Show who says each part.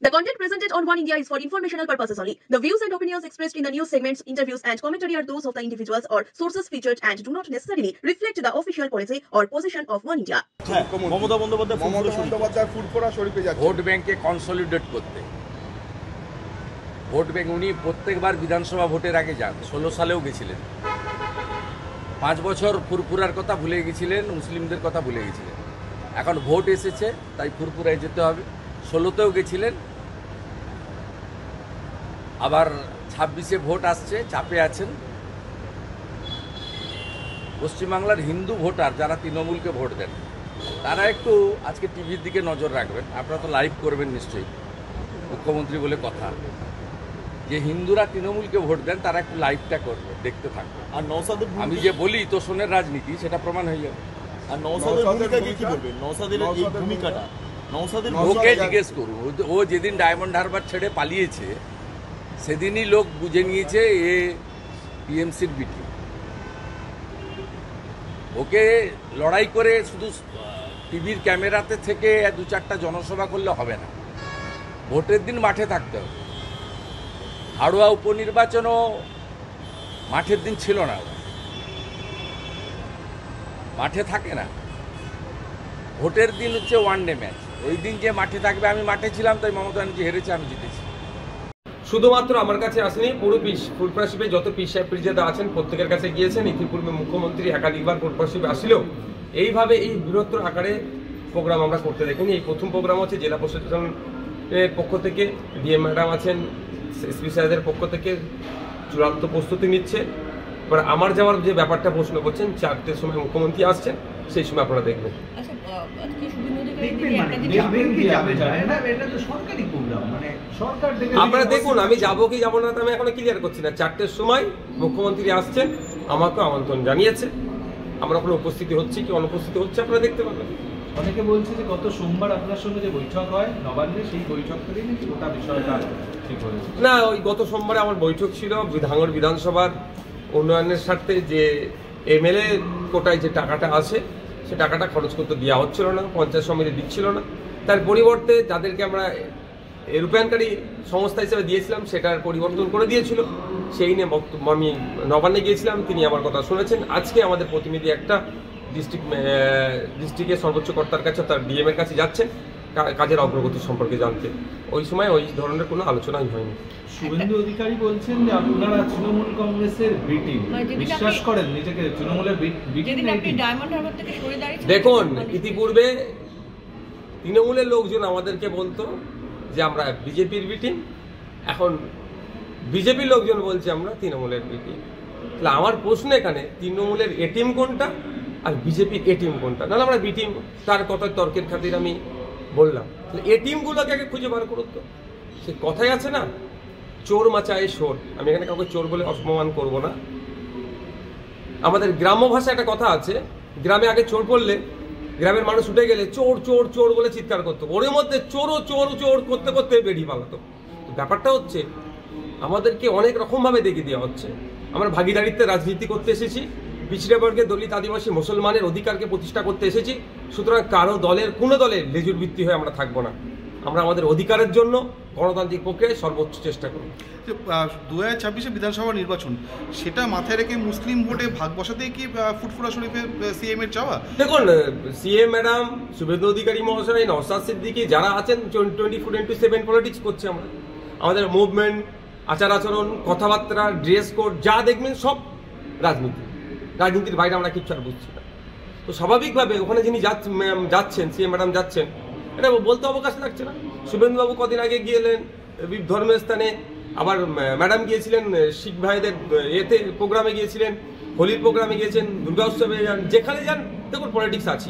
Speaker 1: The content presented on One India is for informational purposes only. The views and opinions expressed in the news segments, interviews and commentary are those of the individuals or sources featured and do not necessarily reflect the official policy or position of One India.
Speaker 2: Mamata Bandyopadhyay ফুরফুরা শরীফে যাচ্ছে
Speaker 3: vote ব্যাংকে consolidate করতে। Vote bank উনি প্রত্যেকবার বিধানসভা ভোটের আগে যান, 16 সালেও গেছিলেন। 5 বছর ফুরফুরার কথা ভুলে গেছিলেন, মুসলিমদের কথা ভুলে গেছিলেন। এখন ভোট এসেছে তাই ফুরফুরায় যেতে হবে। 16তেও গেছিলেন, আবার 26-এ ভোট আসছে, চাপে আছেন। পশ্চিমবাংলার হিন্দু ভোটার যারা তৃণমূলকে ভোট দেন তারা একটু আজকে টিভির দিকে নজর রাখবেন। আপনারা তো লাইভ করবেন নিশ্চয়ই, মুখ্যমন্ত্রী বলে কথা, যে হিন্দুরা তৃণমূলকে ভোট দেন তারা একটু লাইভটা করবে, দেখতে থাকবে।
Speaker 2: আর নওশাদের
Speaker 3: আমি যে বলি তোষণের রাজনীতি সেটা প্রমাণ হয়ে যাবে।
Speaker 2: আর নওশাদের ভূমিকা কি বলবেন? নওশাদের এই ভূমিকাটা নওশাদের
Speaker 3: ওকে জিজ্ঞেস করুন। ও যেদিন ডায়মন্ড হারবার ছেড়ে পালিয়েছে সেদিনই লোক বুঝে নিয়েছে এ টিএমসির বিটি। ওকে লড়াই করে শুধু টিভির ক্যামেরাতে থেকে 2-4টা জনসভা করলে হবে না, ভোটের দিন মাঠে থাকতে হবে। হাড়োয়া উপনির্বাচনও মাঠের দিন ছিল না, মাঠে থাকে না। ভোটের দিন হচ্ছে ওয়ানডে ম্যাচ, ওই দিন যে মাঠে থাকবে। আমি মাঠে ছিলাম তাই মমতা ব্যানার্জি হেরেছে, আমি জিতেছি।
Speaker 4: শুধুমাত্র আমার কাছে আসেনি, পুরো ফুরফুরা শরীফে যত পীর সাহেব পীরজাদা আছেন প্রত্যেকের কাছে গিয়েছেন। ইতিপূর্বে মুখ্যমন্ত্রী একাধিকবার ফুরফুরা শরীফে আসলেও এইভাবে এই বৃহত্তর আকারে প্রোগ্রাম আমরা করতে দেখিনি। এই প্রথম প্রোগ্রাম হচ্ছে জেলা প্রশাসনের পক্ষ থেকে, ডিএম ম্যাডাম আছেন, এসপি সাহেবের পক্ষ থেকে চূড়ান্ত প্রস্তুতি নিচ্ছে। এবার আমার যাওয়ার যে ব্যাপারটা প্রশ্ন করছেন, 4টের সময় মুখ্যমন্ত্রী আসছেন, সেই সময় আপনারা দেখবেন। আপনারা দেখুন, আমি যাবো কি যাবো না আমি এখনো ক্লিয়ার করছি না। 4টের সময় মুখ্যমন্ত্রী আসছেন, আমাকে আমন্ত্রণ জানিয়েছে। আমরা ওখানে উপস্থিতি হচ্ছে কি অনুপস্থিতি হচ্ছে আপনারা দেখতে পাবেন।
Speaker 5: অনেকে বলছে যে গত সোমবার আপনার সঙ্গে যে বৈঠক হয় নবান্নে, সেই বৈঠক থেকেই নাকি গোটা বিষয়টা ঠিক হয়েছে।
Speaker 4: না, ওই গত সোমবারে আমার বৈঠক ছিল ভাঙড় বিধানসভার উন্নয়নের স্বার্থে। যে এমএলএ কোটায় যে টাকাটা আসে সে টাকাটা খরচ করতে দেওয়া হচ্ছিল না, পঞ্চায়েত সমিতি দিচ্ছিল না। তার পরিবর্তে যাদেরকে আমরা রূপায়ণকারী সংস্থা হিসেবে দিয়েছিলাম সেটার পরিবর্তন করে দিয়েছিল। সেই নিয়ে বক্তব্য আমি নবান্নে গিয়েছিলাম, তিনি আমার কথা শুনেছেন। আজকে আমাদের প্রতিনিধি একটা ডিস্ট্রিক্টের সর্বোচ্চ কর্তার কাছে, তার ডিএম এর কাছে যাচ্ছেন কাজের অগ্রগতি সম্পর্কে জানতে। ওই সময় ওই ধরনের কোনো আলোচনাই হয়নি।
Speaker 5: শুভেন্দু অধিকারী বলছেন যে আপনারা তৃণমূল কংগ্রেসের বি টিম, বিশ্বাস করেন নিজেকে তৃণমূলের বি টিম?
Speaker 4: দেখুন, ইতিপূর্বে তৃণমূলের লোকজন আমাদেরকে বলতো যে আমরা বিজেপির বি টিম, এখন বিজেপির লোকজন বলছে আমরা তৃণমূলের বি টিম। তাহলে আমার প্রশ্ন এখানে, তৃণমূলের এ টিম কোনটা আর বিজেপির এ টিম কোনটা? নাহলে আমরা বি টিম, তার কথা তর্কের খাতির আমি বললাম। তাহলে এ টিমগুলোকে আগে খুঁজে বার করতো। সে কথাই আছে না, চোর মাচায় শোর। আমি এখানে কাউকে চোর বলে অপমান করব না। আমাদের গ্রাম্য ভাষায় একটা কথা আছে, গ্রামে আগে চোর পড়লে গ্রামের মানুষ উঠে গেলে চোর চোর চোর বলে চিৎকার করতো, ওর মধ্যে চোরও চোর চোর করতে করতে বেরিয়ে পালাতো। ব্যাপারটা হচ্ছে আমাদেরকে অনেক রকমভাবে দেখিয়ে দেওয়া হচ্ছে। আমরা ভাগিদারিত্বে রাজনীতি করতে এসেছি, পিছিয়ে বর্গের, দলিত, আদিবাসী, মুসলমানের অধিকারকে প্রতিষ্ঠা করতে এসেছি। সুতরাং কারো দলের কোনো দলের লেজুর ভিত্তি হয়ে আমরা থাকবো না। আমরা আমাদের অধিকারের জন্য গণতান্ত্রিক প্রক্রিয়ায় সর্বোচ্চ চেষ্টা করব।
Speaker 6: 2026-এ বিধানসভা নির্বাচন, সেটা মাথায় রেখে মুসলিম ভোটে ভাগ বসাতেই কি ফুরফুরা শরীফে সিএম এর চাওয়া?
Speaker 4: দেখুন, সিএম ম্যাডাম, শুভেন্দু অধিকারী মহাশয়, নওশাদ সিদ্দিকী যারা আছেন 24/7 পলিটিক্স করছে। আমাদের মুভমেন্ট, আচার আচরণ, কথাবার্তা, ড্রেস কোড যা দেখবেন সব রাজনীতির বাইরে আমরা কিচ্ছু আর বুঝছি না। তো স্বাভাবিকভাবে ওখানে যিনি যাচ্ছেন, সিএম ম্যাডাম যাচ্ছেন, এটা বলতে অবকাশ লাগছে না। শুভেন্দুবাবু কদিন আগে গিয়েলেন ধর্মীয় স্থানে, আবার ম্যাডাম গিয়েছিলেন শিখ ভাইদের প্রোগ্রামে গিয়েছিলেন, হোলির প্রোগ্রামে গিয়েছেন, দুর্গা উৎসবে যান, যেখানে যান দেখুন পলিটিক্স আছে।